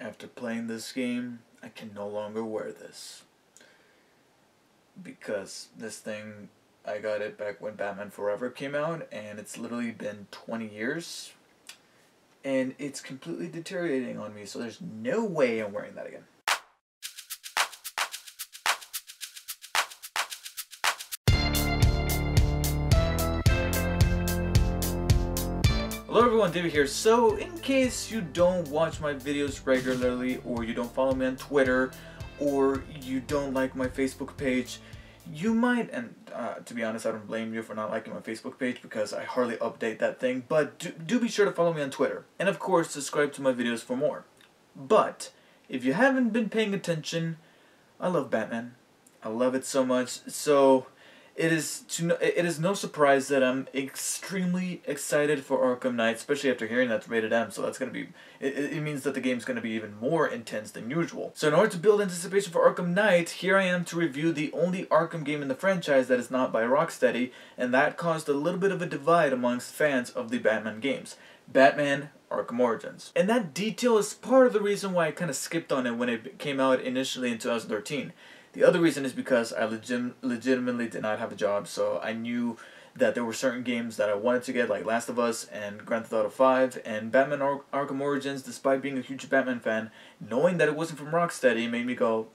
After playing this game, I can no longer wear this. Because this thing, I got it back when Batman Forever came out, and it's literally been 20 years. And it's completely deteriorating on me, so there's no way I'm wearing that again. Hello everyone, David here. So in case you don't watch my videos regularly, or you don't follow me on Twitter, or you don't like my Facebook page, you might, and to be honest, I don't blame you for not liking my Facebook page because I hardly update that thing, but do be sure to follow me on Twitter. And of course, subscribe to my videos for more. But if you haven't been paying attention, I love Batman. I love it so much. So it is no surprise that I'm extremely excited for Arkham Knight, especially after hearing that's rated M, so that's going to be, it means that the game's going to be even more intense than usual. So in order to build anticipation for Arkham Knight, here I am to review the only Arkham game in the franchise that is not by Rocksteady, and that caused a little bit of a divide amongst fans of the Batman games. Batman Arkham Origins. And that detail is part of the reason why I kind of skipped on it when it came out initially in 2013. The other reason is because I legitimately did not have a job, so I knew that there were certain games that I wanted to get, like Last of Us and Grand Theft Auto 5, and Batman Arkham Origins, despite being a huge Batman fan, knowing that it wasn't from Rocksteady made me go,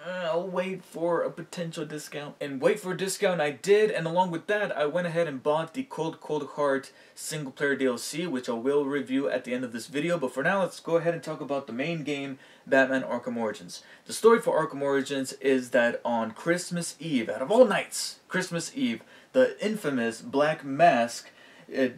I'll wait for a potential discount. And wait for a discount I did, and along with that, I went ahead and bought the Cold Heart single player DLC, which I will review at the end of this video. But for now, let's go ahead and talk about the main game, Batman Arkham Origins. The story for Arkham Origins is that on Christmas Eve, out of all nights, Christmas Eve, the infamous Black Mask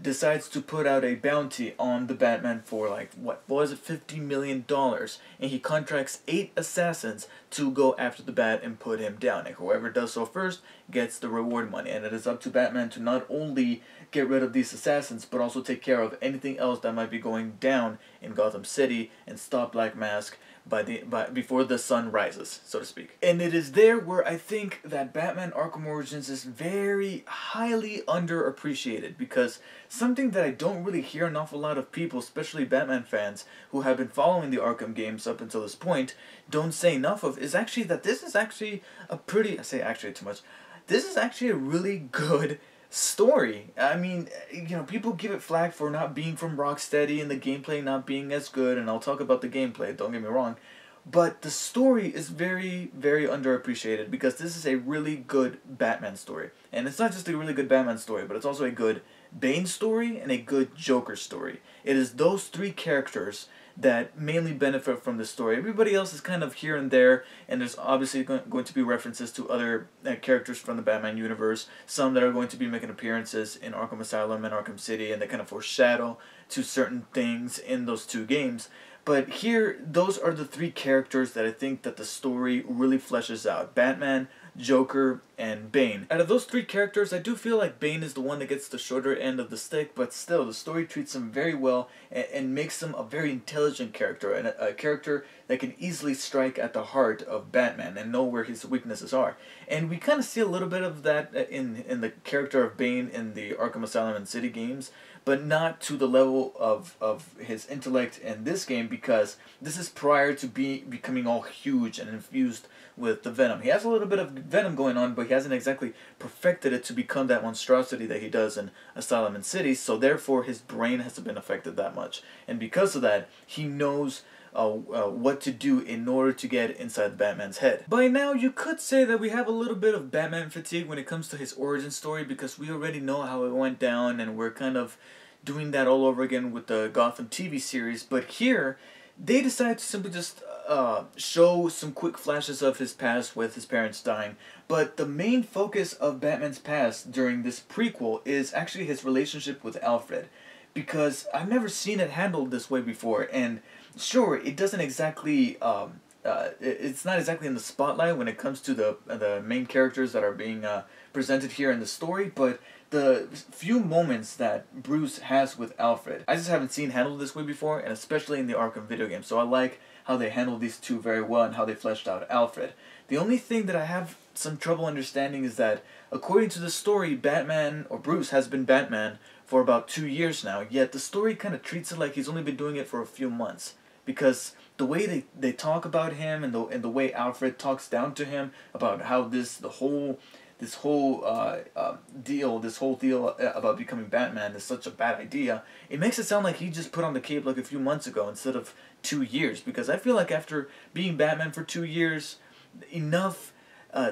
decides to put out a bounty on the Batman for, like, what was it, $50 million, and he contracts 8 assassins to go after the Bat and put him down, and whoever does so first gets the reward money, and it is up to Batman to not only get rid of these assassins, but also take care of anything else that might be going down in Gotham City and stop Black Mask before the sun rises, so to speak. And it is there where I think that Batman Arkham Origins is very highly underappreciated, because something that I don't really hear an awful lot of people, especially Batman fans who have been following the Arkham games up until this point, don't say enough of, is actually that this is actually a pretty, I say actually too much, this is actually a really good story. I mean, you know, people give it flack for not being from Rocksteady and the gameplay not being as good, and I'll talk about the gameplay, don't get me wrong, but the story is very, very underappreciated, because this is a really good Batman story. And it's not just a really good Batman story, but it's also a good Bane story and a good Joker story. It is those 3 characters that mainly benefit from the story. Everybody else is kind of here and there, and there's obviously going to be references to other characters from the Batman universe, some that are going to be making appearances in Arkham Asylum and Arkham City, and they kind of foreshadow to certain things in those 2 games. But here, those are the 3 characters that I think that the story really fleshes out. Batman, Joker, and Bane. Out of those 3 characters, I do feel like Bane is the one that gets the shorter end of the stick, but still, the story treats him very well and makes him a very intelligent character, and a character that can easily strike at the heart of Batman and know where his weaknesses are. And we kind of see a little bit of that in the character of Bane in the Arkham Asylum and City games, but not to the level of his intellect in this game, because this is prior to becoming all huge and infused with the Venom. He has a little bit of Venom going on, but he hasn't exactly perfected it to become that monstrosity that he does in Asylum and City, so therefore his brain hasn't been affected that much. And because of that, he knows what to do in order to get inside Batman's head. By now, you could say that we have a little bit of Batman fatigue when it comes to his origin story, because we already know how it went down, and we're kind of doing that all over again with the Gotham TV series. But here, they decided to simply just show some quick flashes of his past with his parents dying. But the main focus of Batman's past during this prequel is actually his relationship with Alfred, because I've never seen it handled this way before. And sure, it doesn't exactly it's not exactly in the spotlight when it comes to the main characters that are being presented here in the story, but the few moments that Bruce has with Alfred, I just haven't seen handled this way before, and especially in the Arkham video game. So I like how they handled these 2 very well and how they fleshed out Alfred. The only thing that I have some trouble understanding is that, according to the story, Batman, or Bruce, has been Batman for about 2 years now, yet the story kind of treats it like he's only been doing it for a few months. Because the way they talk about him, and the way Alfred talks down to him about how this whole deal about becoming Batman is such a bad idea. It makes it sound like he just put on the cape like a few months ago instead of 2 years. Because I feel like after being Batman for 2 years, enough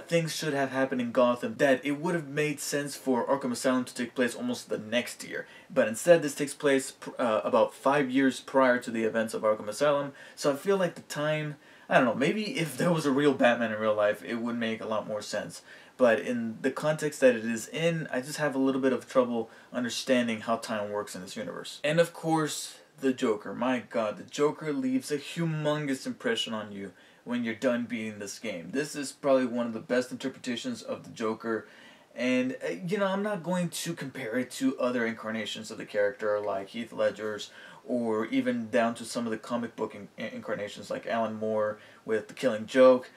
things should have happened in Gotham that it would have made sense for Arkham Asylum to take place almost the next year. But instead, this takes place about 5 years prior to the events of Arkham Asylum. So I feel like the time, I don't know, maybe if there was a real Batman in real life, it would make a lot more sense. But in the context that it is in, I just have a little bit of trouble understanding how time works in this universe. And of course, the Joker. My God, the Joker leaves a humongous impression on you when you're done beating this game. This is probably one of the best interpretations of the Joker. And, you know, I'm not going to compare it to other incarnations of the character like Heath Ledger's, or even down to some of the comic book incarnations like Alan Moore with The Killing Joke.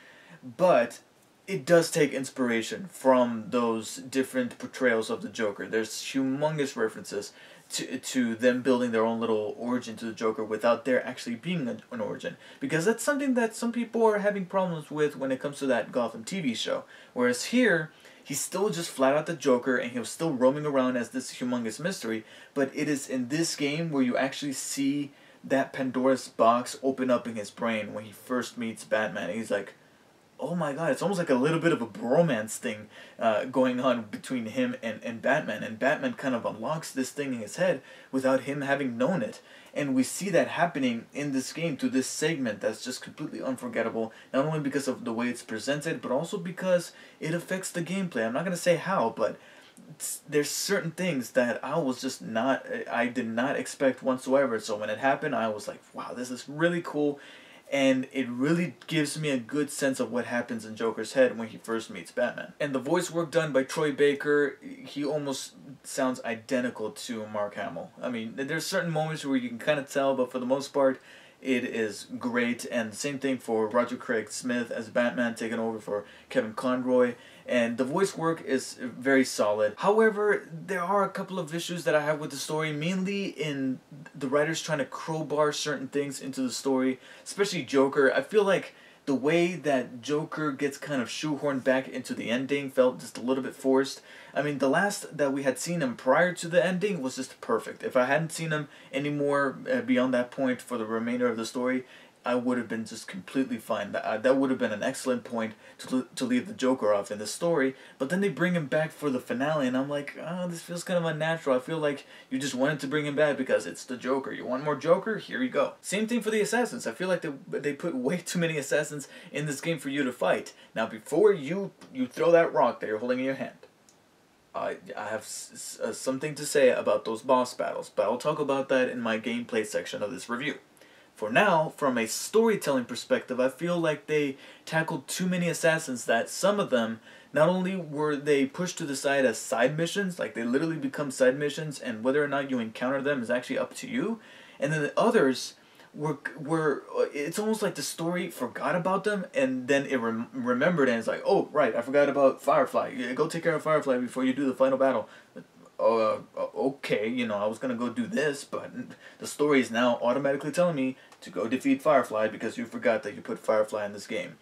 But it does take inspiration from those different portrayals of the Joker. There's humongous references to them building their own little origin to the Joker without there actually being an origin. Because that's something that some people are having problems with when it comes to that Gotham TV show. Whereas here, he's still just flat out the Joker, and he was still roaming around as this humongous mystery. But it is in this game where you actually see that Pandora's box open up in his brain when he first meets Batman. And he's like, oh my God, it's almost like a little bit of a bromance thing going on between him and Batman. And Batman kind of unlocks this thing in his head without him having known it. And we see that happening in this game through this segment that's just completely unforgettable. Not only because of the way it's presented, but also because it affects the gameplay. I'm not going to say how, but there's certain things that I did not expect whatsoever. So when it happened, I was like, wow, this is really cool. And it really gives me a good sense of what happens in Joker's head when he first meets Batman. And the voice work done by Troy Baker, he almost sounds identical to Mark Hamill. I mean, there's certain moments where you can kind of tell, but for the most part, it is great. And the same thing for Roger Craig Smith as Batman, taking over for Kevin Conroy. And the voice work is very solid. However, there are a couple of issues that I have with the story, mainly in the writers trying to crowbar certain things into the story, especially Joker. I feel like the way that Joker gets kind of shoehorned back into the ending felt just a little bit forced. I mean, the last that we had seen him prior to the ending was just perfect. If I hadn't seen him anymore beyond that point for the remainder of the story, I would have been just completely fine. That would have been an excellent point to leave the Joker off in the story. But then they bring him back for the finale, and I'm like, oh, this feels kind of unnatural. I feel like you just wanted to bring him back because it's the Joker. You want more Joker? Here you go. Same thing for the assassins. I feel like they put way too many assassins in this game for you to fight. Now, before you throw that rock that you're holding in your hand, I have something to say about those boss battles, but I'll talk about that in my gameplay section of this review. For now, from a storytelling perspective, I feel like they tackled too many assassins that some of them, not only were they pushed to the side as side missions, like they literally become side missions, and whether or not you encounter them is actually up to you, and then the others were it's almost like the story forgot about them, and then it remembered, and it's like, oh, right, I forgot about Firefly. Go take care of Firefly before you do the final battle. Okay, you know, I was gonna go do this, but the story is now automatically telling me to go defeat Firefly because you forgot that you put Firefly in this game.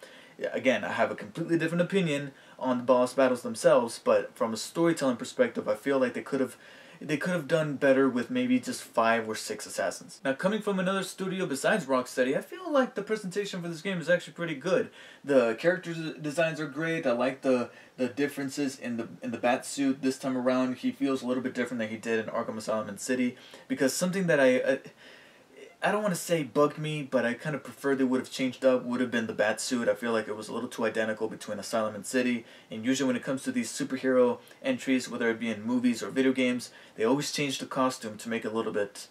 Again, I have a completely different opinion on the boss battles themselves, but from a storytelling perspective, I feel like they could have done better with maybe just 5 or 6 assassins. Now, coming from another studio besides Rocksteady, I feel like the presentation for this game is actually pretty good. The character designs are great. I like the differences in the bat suit this time around. He feels a little bit different than he did in Arkham Asylum and City, because something that I don't want to say bugged me, but I kind of preferred they would have changed up, would have been the bat suit. I feel like it was a little too identical between Asylum and City, and usually when it comes to these superhero entries, whether it be in movies or video games, they always change the costume to make it a little bit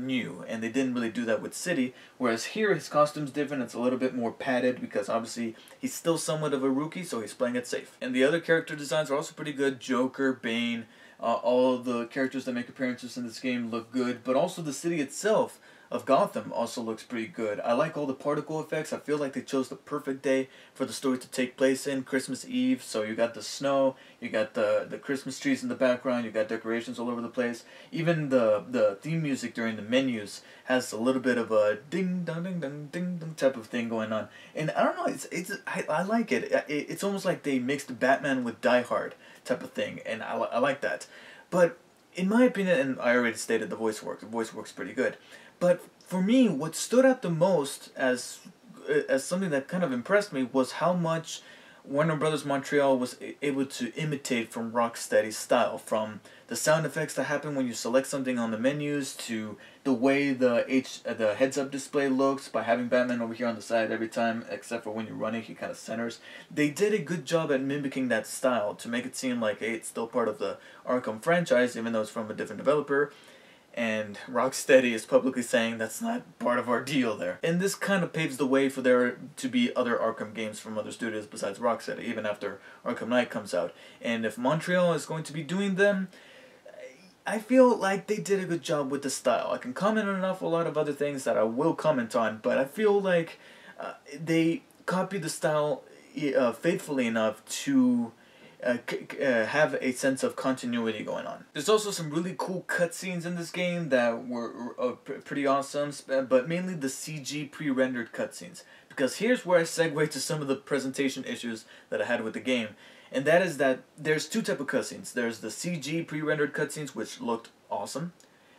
new, and they didn't really do that with City, whereas here his costume's different. It's a little bit more padded because obviously he's still somewhat of a rookie, so he's playing it safe. And the other character designs are also pretty good. Joker, Bane, all of the characters that make appearances in this game look good, but also the city itself of Gotham also looks pretty good. I like all the particle effects. I feel like they chose the perfect day for the story to take place in, Christmas Eve. So you got the snow, you got the Christmas trees in the background, you got decorations all over the place. Even the theme music during the menus has a little bit of a ding dong ding dong ding dong type of thing going on. And I don't know, I like it. It's almost like they mixed Batman with Die Hard type of thing, and I like that. But in my opinion, and I already stated the voice work. The voice work's pretty good. But for me, what stood out the most as something that kind of impressed me was how much Warner Brothers Montreal was able to imitate from Rocksteady's style, from the sound effects that happen when you select something on the menus to the way the heads-up display looks by having Batman over here on the side every time, except for when you're running, he kind of centers. They did a good job at mimicking that style to make it seem like, hey, it's still part of the Arkham franchise, even though it's from a different developer. And Rocksteady is publicly saying that's not part of our deal there. And this kind of paves the way for there to be other Arkham games from other studios besides Rocksteady, even after Arkham Knight comes out. And if Montreal is going to be doing them, I feel like they did a good job with the style. I can comment on an awful lot of other things that I will comment on, but I feel like they copied the style faithfully enough to have a sense of continuity going on. There's also some really cool cutscenes in this game that were pretty awesome, but mainly the CG pre-rendered cutscenes. Because here's where I segue to some of the presentation issues that I had with the game. And that is that there's two types of cutscenes. There's the CG pre-rendered cutscenes, which looked awesome.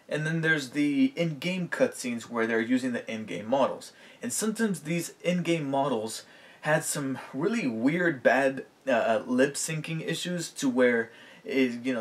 And then there's the in-game cutscenes where they're using the in-game models. And sometimes these in-game models had some really weird, bad lip syncing issues to where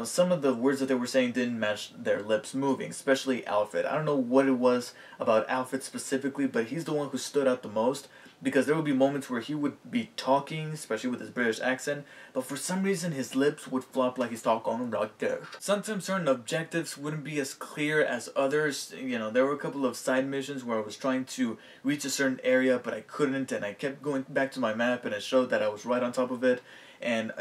some of the words that they were saying didn't match their lips moving, especially Alfred. I don't know what it was about Alfred specifically, but he's the one who stood out the most, because there would be moments where he would be talking, especially with his British accent, but for some reason his lips would flop like he's talking like this. Sometimes certain objectives wouldn't be as clear as others. There were a couple of side missions where I was trying to reach a certain area, but I couldn't, and I kept going back to my map, and it showed that I was right on top of it. And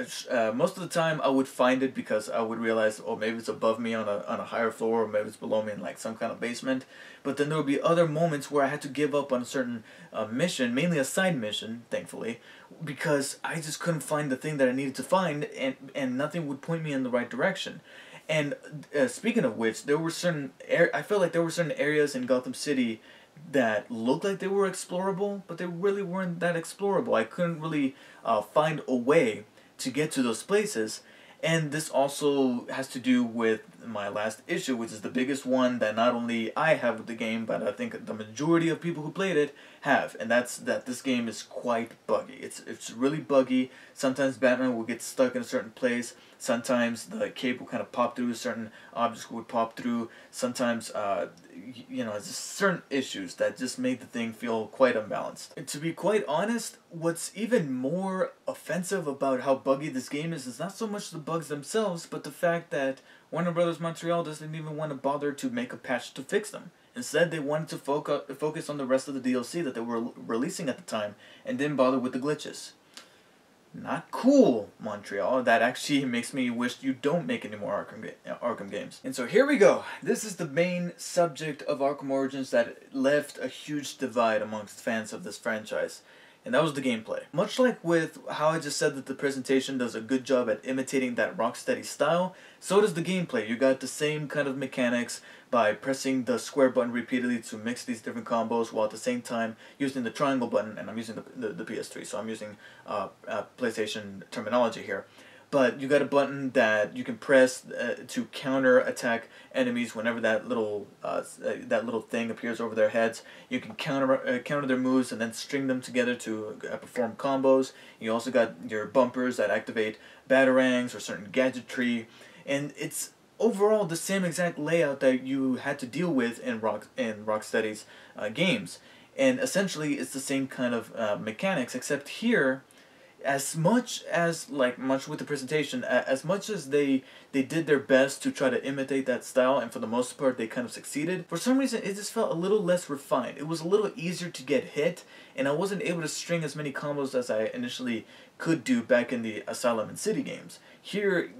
most of the time I would find it because I would realize, oh, maybe it's above me on a higher floor, or maybe it's below me in like some kind of basement. But then there would be other moments where I had to give up on a certain mission, mainly a side mission, thankfully, because I just couldn't find the thing that I needed to find, and nothing would point me in the right direction. And speaking of which, there were I felt like there were certain areas in Gotham City that looked like they were explorable, but they really weren't that explorable. I couldn't really find a way to get to those places. And this also has to do with my last issue, which is the biggest one that not only I have with the game, but I think the majority of people who played it have, and that's that this game is quite buggy. It's really buggy. Sometimes Batman will get stuck in a certain place. Sometimes the cape will kind of pop through, certain objects would pop through. Sometimes, it's just certain issues that just made the thing feel quite unbalanced. And to be quite honest, what's even more offensive about how buggy this game is not so much the bugs themselves, but the fact that Warner Brothers Montreal doesn't even want to bother to make a patch to fix them. Instead, they wanted to focus on the rest of the DLC that they were releasing at the time, and didn't bother with the glitches. Not cool, Montreal. That actually makes me wish you don't make any more Arkham games. And so here we go. This is the main subject of Arkham Origins that left a huge divide amongst fans of this franchise. And that was the gameplay. Much like with how I just said that the presentation does a good job at imitating that Rocksteady style, so does the gameplay. You got the same kind of mechanics by pressing the square button repeatedly to mix these different combos, while at the same time using the triangle button, and I'm using the PS3, so I'm using PlayStation terminology here. But you got a button that you can press to counter attack enemies whenever that little thing appears over their heads. You can counter their moves and then string them together to perform combos. You also got your bumpers that activate batarangs or certain gadgetry, and it's overall the same exact layout that you had to deal with in Rocksteady's games. And essentially it's the same kind of mechanics, except here, as much as, much with the presentation, as much as they did their best to try to imitate that style, and for the most part they kind of succeeded, for some reason it just felt a little less refined. It was a little easier to get hit, and I wasn't able to string as many combos as I initially could do back in the Asylum and City games. Here,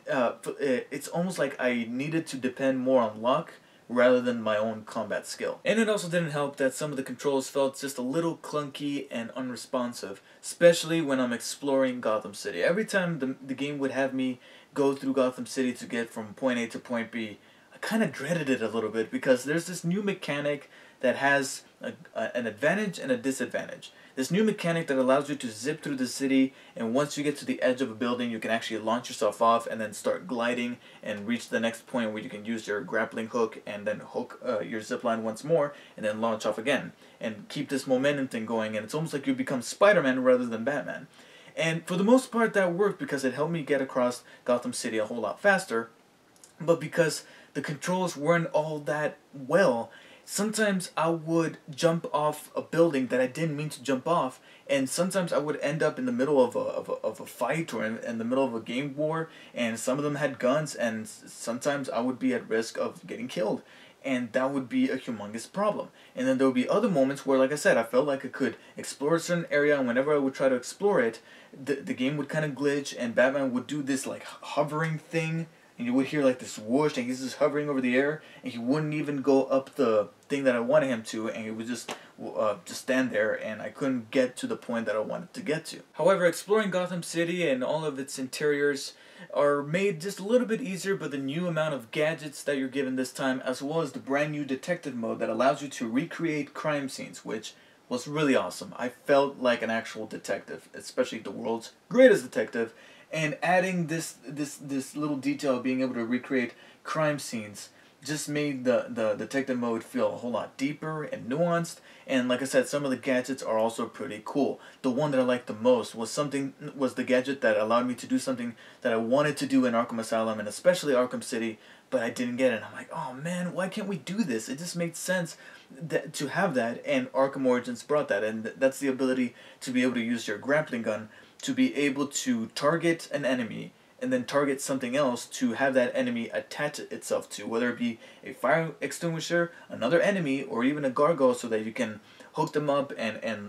it's almost like I needed to depend more on luck rather than my own combat skill. And it also didn't help that some of the controls felt just a little clunky and unresponsive, especially when I'm exploring Gotham City. Every time the game would have me go through Gotham City to get from point A to point B, I kind of dreaded it a little bit because there's this new mechanic that has an advantage and a disadvantage. This new mechanic that allows you to zip through the city, and once you get to the edge of a building, you can actually launch yourself off and then start gliding and reach the next point where you can use your grappling hook and then hook your zipline once more and then launch off again and keep this momentum thing going, and it's almost like you become Spider-Man rather than Batman. And for the most part that worked because it helped me get across Gotham City a whole lot faster, but because the controls weren't all that well, sometimes I would jump off a building that I didn't mean to jump off, and sometimes I would end up in the middle of a fight or in the middle of a game war, and some of them had guns, and sometimes I would be at risk of getting killed, and that would be a humongous problem. And then there would be other moments where, like I said, I felt like I could explore a certain area, and whenever I would try to explore it, the game would kind of glitch, and Batman would do this like hovering thing, and you would hear like this whoosh, and he's just hovering over the air, and he wouldn't even go up the thing that I wanted him to, and he would just stand there, and I couldn't get to the point that I wanted to get to. However, exploring Gotham City and all of its interiors are made just a little bit easier by the new amount of gadgets that you're given this time, as well as the brand new detective mode that allows you to recreate crime scenes, which was really awesome. I felt like an actual detective, especially the world's greatest detective. And adding this little detail of being able to recreate crime scenes just made the detective mode feel a whole lot deeper and nuanced. And like I said, some of the gadgets are also pretty cool. The one that I liked the most was the gadget that allowed me to do something that I wanted to do in Arkham Asylum and especially Arkham City, but I didn't get it. And I'm like, oh man, why can't we do this? It just made sense to have that, and Arkham Origins brought that, and that's the ability to be able to use your grappling gun to be able to target an enemy and then target something else to have that enemy attach itself to, whether it be a fire extinguisher, another enemy, or even a gargoyle, so that you can hook them up and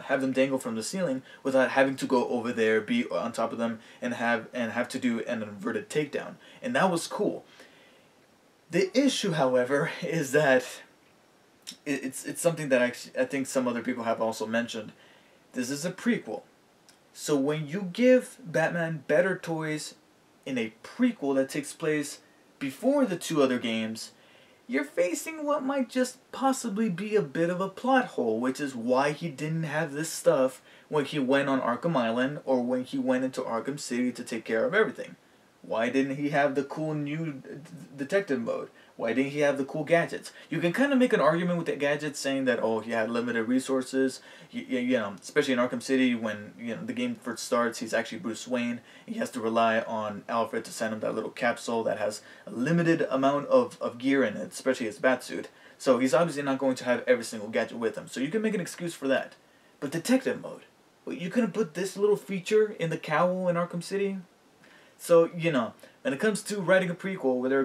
have them dangle from the ceiling without having to go over there, be on top of them, and have to do an inverted takedown. And that was cool. The issue, however, is that it's something that I think some other people have also mentioned. This is a prequel. So when you give Batman better toys in a prequel that takes place before the two other games, you're facing what might just possibly be a bit of a plot hole, which is why he didn't have this stuff when he went on Arkham Island or when he went into Arkham City to take care of everything. Why didn't he have the cool new detective mode? Why didn't he have the cool gadgets? You can kind of make an argument with the gadgets saying that, oh, he had limited resources. You know, especially in Arkham City when the game first starts, he's actually Bruce Wayne. He has to rely on Alfred to send him that little capsule that has a limited amount of gear in it, especially his batsuit. So he's obviously not going to have every single gadget with him. So you can make an excuse for that. But detective mode, well, you couldn't put this little feature in the cowl in Arkham City? So, when it comes to writing a prequel, whether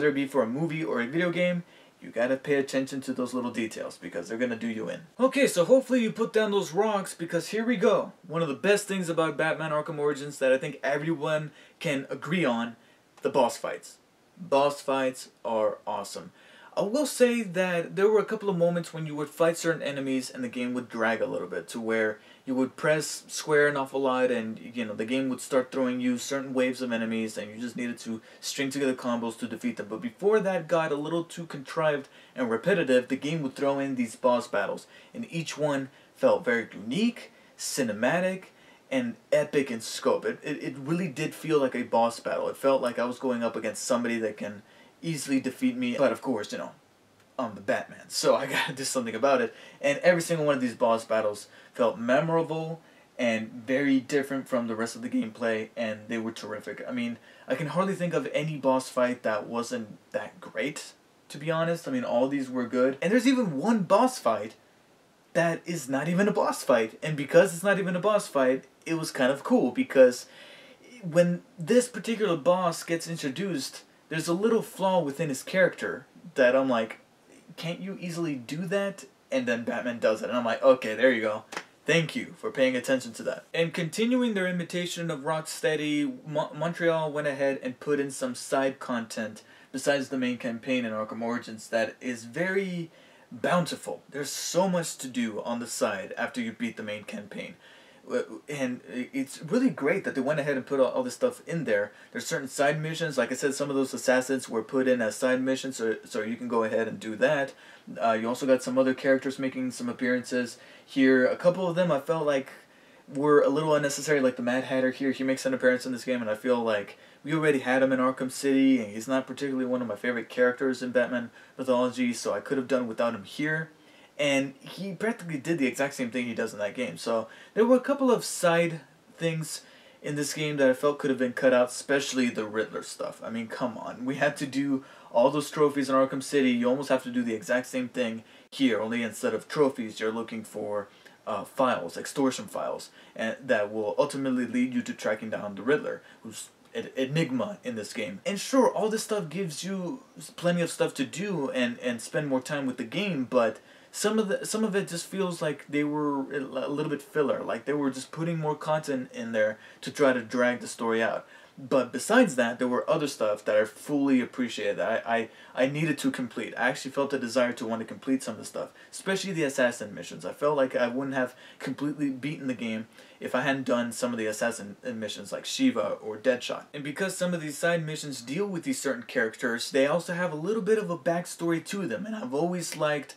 it be for a movie or a video game, you gotta pay attention to those little details because they're gonna do you in. Okay, so hopefully you put down those rocks because here we go. One of the best things about Batman Arkham Origins that I think everyone can agree on, the boss fights. Boss fights are awesome. I will say that there were a couple of moments when you would fight certain enemies and the game would drag a little bit to where you would press square an awful lot and the game would start throwing you certain waves of enemies and you just needed to string together combos to defeat them. But before that got a little too contrived and repetitive, the game would throw in these boss battles, and each one felt very unique, cinematic, and epic in scope. It really did feel like a boss battle. It felt like I was going up against somebody that can easily defeat me, but of course, I'm the Batman, so I gotta do something about it. And every single one of these boss battles felt memorable and very different from the rest of the gameplay, and they were terrific. I mean, I can hardly think of any boss fight that wasn't that great, to be honest. I mean, all these were good. And there's even one boss fight that is not even a boss fight, and because it's not even a boss fight, it was kind of cool, because when this particular boss gets introduced, there's a little flaw within his character that I'm like, can't you easily do that? And then Batman does it, and I'm like, okay, there you go. Thank you for paying attention to that. And continuing their imitation of Rocksteady, Montreal went ahead and put in some side content besides the main campaign in Arkham Origins, that is very bountiful. There's so much to do on the side after you beat the main campaign. And it's really great that they went ahead and put all this stuff in there. There's certain side missions, like I said, some of those assassins were put in as side missions, so you can go ahead and do that. You also got some other characters making some appearances here. A couple of them I felt like were a little unnecessary, like the Mad Hatter here. He makes an appearance in this game, and I feel like we already had him in Arkham City, and he's not particularly one of my favorite characters in Batman mythology, so I could have done without him here. And he practically did the exact same thing he does in that game. So there were a couple of side things in this game that I felt could have been cut out, especially the Riddler stuff. I mean, come on. We had to do all those trophies in Arkham City. You almost have to do the exact same thing here, only instead of trophies, you're looking for files, extortion files, and that will ultimately lead you to tracking down the Riddler, who's an enigma in this game. And sure, all this stuff gives you plenty of stuff to do and spend more time with the game, but some of it just feels like they were a little bit filler, like they were just putting more content in there to try to drag the story out. But besides that, there were other stuff that I fully appreciated, that I needed to complete. I actually felt a desire to want to complete some of the stuff, especially the assassin missions. I felt like I wouldn't have completely beaten the game if I hadn't done some of the assassin missions like Shiva or Deadshot. And because some of these side missions deal with these certain characters, they also have a little bit of a backstory to them, and I've always liked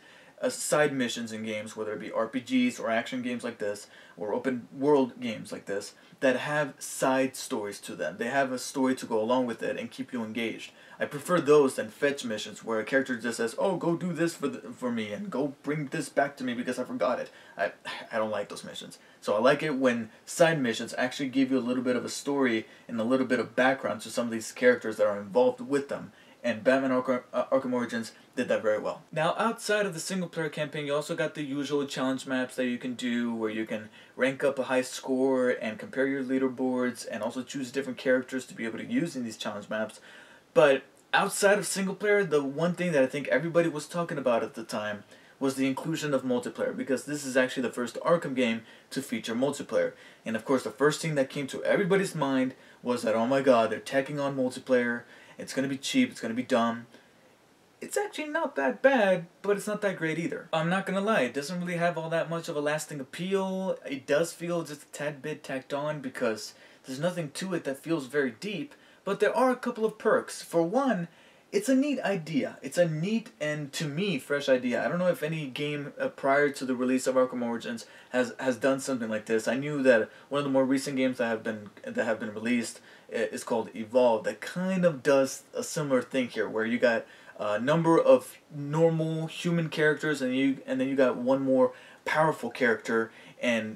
side missions in games, whether it be RPGs or action games like this, or open world games like this, that have side stories to them. They have a story to go along with it and keep you engaged. I prefer those than fetch missions where a character just says, "Oh, go do this for me, and go bring this back to me because I forgot it." I don't like those missions. So I like it when side missions actually give you a little bit of a story and a little bit of background to some of these characters that are involved with them. And Batman Arkham Origins did that very well. Now, outside of the single-player campaign, you also got the usual challenge maps that you can do, where you can rank up a high score and compare your leaderboards, and also choose different characters to be able to use in these challenge maps. But outside of single-player, the one thing that I think everybody was talking about at the time was the inclusion of multiplayer, because this is actually the first Arkham game to feature multiplayer. And of course, the first thing that came to everybody's mind was that, oh my god, they're tacking on multiplayer. It's going to be cheap, it's going to be dumb. It's actually not that bad, but it's not that great either. I'm not going to lie, it doesn't really have all that much of a lasting appeal. It does feel just a tad bit tacked on because there's nothing to it that feels very deep, but there are a couple of perks. For one, it's a neat idea. It's a neat and, to me, fresh idea. I don't know if any game prior to the release of Arkham Origins has done something like this. I knew that one of the more recent games that have been released is called Evolve, that kind of does a similar thing here, where you got a number of normal human characters and then you got one more powerful character, and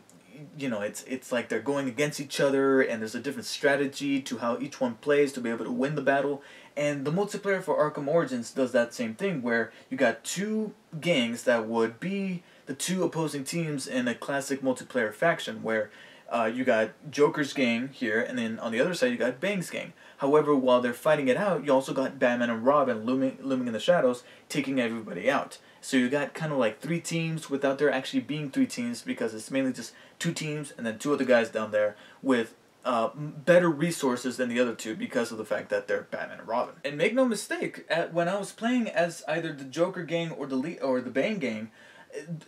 you know, it's like they're going against each other, and there's a different strategy to how each one plays to be able to win the battle. And the multiplayer for Arkham Origins does that same thing, where you got two gangs that would be the two opposing teams in a classic multiplayer faction, where you got Joker's gang here, and then on the other side you got Bane's gang. However, while they're fighting it out, you also got Batman and Robin looming in the shadows, taking everybody out. So you got kind of like three teams without there actually being three teams, because it's mainly just two teams and then two other guys down there with better resources than the other two because of the fact that they're Batman and Robin. And make no mistake, when I was playing as either the Joker gang or the Bane gang,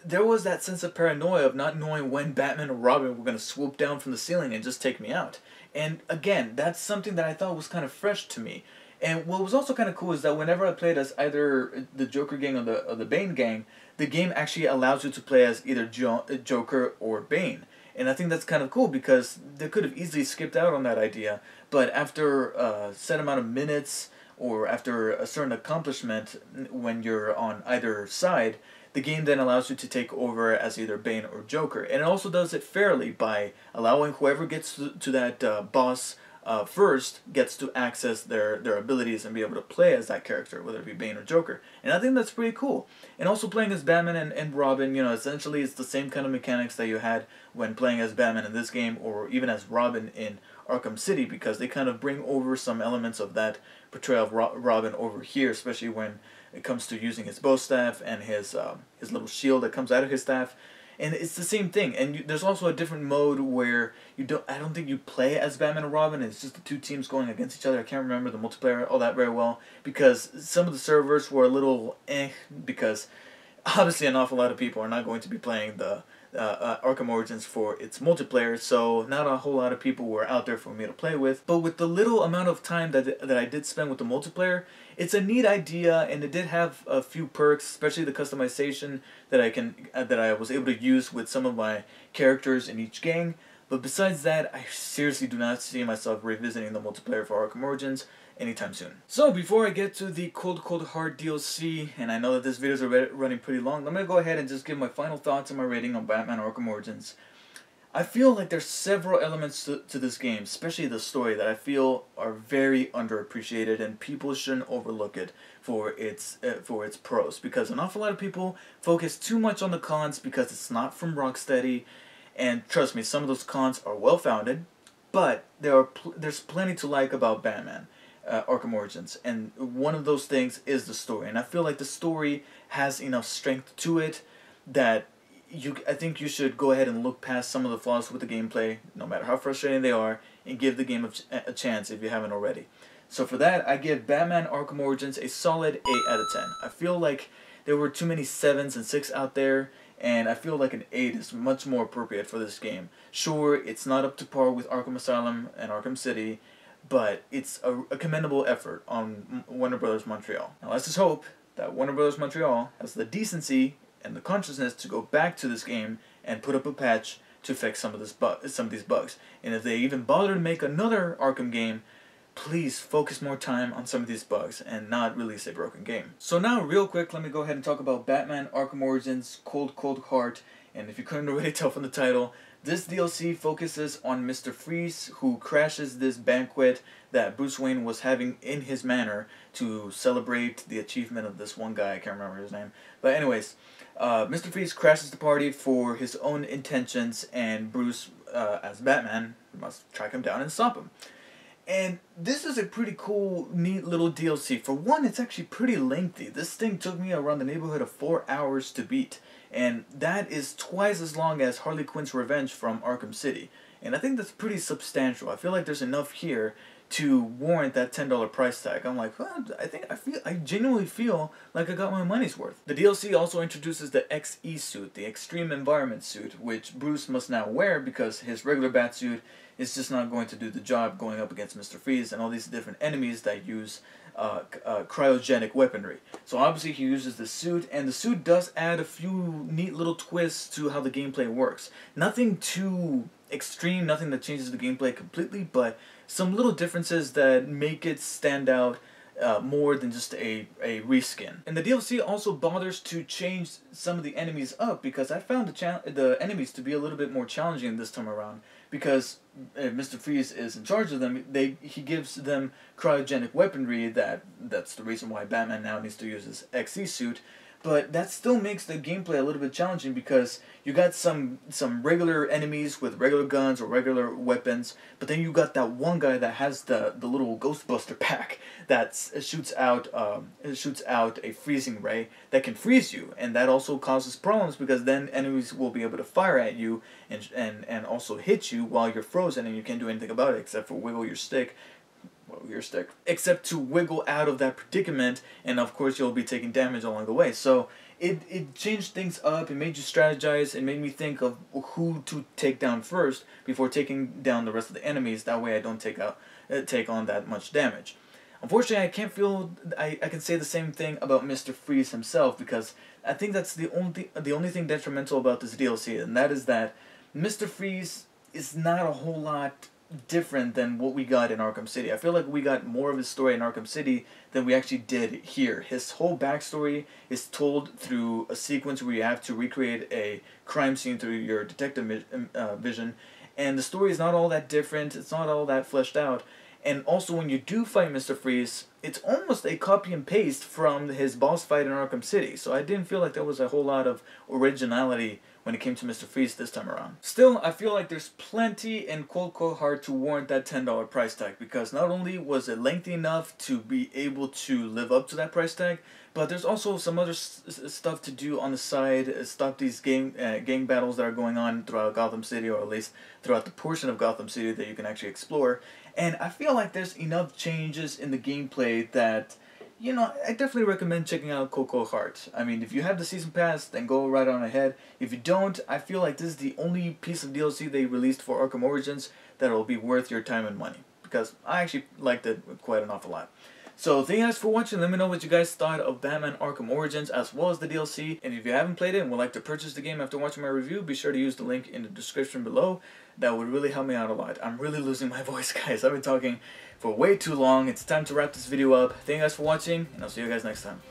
there was that sense of paranoia of not knowing when Batman or Robin were going to swoop down from the ceiling and just take me out. And again, that's something that I thought was kind of fresh to me. And what was also kind of cool is that whenever I played as either the Joker gang or the Bane gang, the game actually allows you to play as either Joker or Bane. And I think that's kind of cool, because they could have easily skipped out on that idea. But after a set amount of minutes, or after a certain accomplishment when you're on either side, the game then allows you to take over as either Bane or Joker. And it also does it fairly by allowing whoever gets to that boss first gets to access their abilities and be able to play as that character, whether it be Bane or Joker. And I think that's pretty cool. And also playing as Batman and Robin, you know, essentially it's the same kind of mechanics that you had when playing as Batman in this game, or even as Robin in Arkham City, because they kind of bring over some elements of that portrayal of Robin over here, especially when it comes to using his bow staff and his little shield that comes out of his staff. And it's the same thing. And there's also a different mode where I don't think you play as Batman and Robin. It's just the two teams going against each other. I can't remember the multiplayer all that very well because some of the servers were a little because obviously an awful lot of people are not going to be playing the Arkham Origins for its multiplayer, so not a whole lot of people were out there for me to play with. But with the little amount of time that I did spend with the multiplayer, it's a neat idea, and it did have a few perks, especially the customization that I was able to use with some of my characters in each gang. But besides that, I seriously do not see myself revisiting the multiplayer for Arkham Origins anytime soon. So before I get to the Cold Heart DLC, and I know that this video is running pretty long, I'm going to go ahead and just give my final thoughts and my rating on Batman Arkham Origins. I feel like there's several elements to this game, especially the story, that I feel are very underappreciated, and people shouldn't overlook it for its pros, because an awful lot of people focus too much on the cons because it's not from Rocksteady, and trust me, some of those cons are well founded, but there's plenty to like about Batman Arkham Origins, and one of those things is the story, and I feel like the story has enough strength to it that I think you should go ahead and look past some of the flaws with the gameplay, no matter how frustrating they are, and give the game a chance if you haven't already. So for that, I give Batman Arkham Origins a solid 8 out of 10. I feel like there were too many 7s and 6 out there, and I feel like an 8 is much more appropriate for this game. Sure, it's not up to par with Arkham Asylum and Arkham City, but it's a commendable effort on Warner Bros. Montreal. Now let's just hope that Warner Bros. Montreal has the decency and the consciousness to go back to this game and put up a patch to fix some of these bugs. And if they even bother to make another Arkham game, please focus more time on some of these bugs and not release a broken game. So now, real quick, let me go ahead and talk about Batman Arkham Origins Cold Heart. And if you couldn't already tell from the title, this DLC focuses on Mr. Freeze, who crashes this banquet that Bruce Wayne was having in his manor to celebrate the achievement of this one guy. I can't remember his name. But anyways, Mr. Freeze crashes the party for his own intentions, and Bruce, as Batman, must track him down and stop him. And this is a pretty cool, neat little DLC. For one, it's actually pretty lengthy. This thing took me around the neighborhood of 4 hours to beat. And that is twice as long as Harley Quinn's Revenge from Arkham City. And I think that's pretty substantial. I feel like there's enough here to warrant that $10 price tag. I'm like, well, I genuinely feel like I got my money's worth. The DLC also introduces the XE suit, the Extreme Environment suit, which Bruce must now wear because his regular bat suit is just not going to do the job going up against Mr. Freeze and all these different enemies that use cryogenic weaponry. So obviously he uses the suit, and the suit does add a few neat little twists to how the gameplay works. Nothing too extreme, nothing that changes the gameplay completely, but some little differences that make it stand out more than just a reskin. And the DLC also bothers to change some of the enemies up, because I found the enemies to be a little bit more challenging this time around, because Mr. Freeze is in charge of them. He gives them cryogenic weaponry. That's the reason why Batman now needs to use his XE suit. But that still makes the gameplay a little bit challenging, because you got some regular enemies with regular guns or regular weapons, but then you got that one guy that has the little Ghostbuster pack that shoots out a freezing ray that can freeze you, and that also causes problems, because then enemies will be able to fire at you and also hit you while you're frozen, and you can't do anything about it except for wiggle your stick. Except to wiggle out of that predicament, and of course you'll be taking damage along the way. So it changed things up, it made you strategize, it made me think of who to take down first before taking down the rest of the enemies. That way I don't take on that much damage. Unfortunately, I can say the same thing about Mr. Freeze himself, because I think that's the only thing detrimental about this DLC, and that is that Mr. Freeze is not a whole lot different than what we got in Arkham City. I feel like we got more of his story in Arkham City than we actually did here. His whole backstory is told through a sequence where you have to recreate a crime scene through your detective vision, and the story is not all that different, it's not all that fleshed out, And also when you do fight Mr. Freeze, it's almost a copy and paste from his boss fight in Arkham City. So I didn't feel like there was a whole lot of originality when it came to Mr. Freeze this time around. Still, I feel like there's plenty in Cold Cold Heart to warrant that $10 price tag, because not only was it lengthy enough to be able to live up to that price tag, but there's also some other stuff to do on the side, stop these gang battles that are going on throughout Gotham City, or at least throughout the portion of Gotham City that you can actually explore. And I feel like there's enough changes in the gameplay that, you know, I definitely recommend checking out Cold Cold Heart. I mean, if you have the season pass, then go right on ahead. If you don't, I feel like this is the only piece of DLC they released for Arkham Origins that will be worth your time and money, because I actually liked it quite an awful lot. So thank you guys for watching. Let me know what you guys thought of Batman Arkham Origins as well as the DLC. And if you haven't played it and would like to purchase the game after watching my review, be sure to use the link in the description below. That would really help me out a lot. I'm really losing my voice, guys. I've been talking for way too long. It's time to wrap this video up. Thank you guys for watching, and I'll see you guys next time.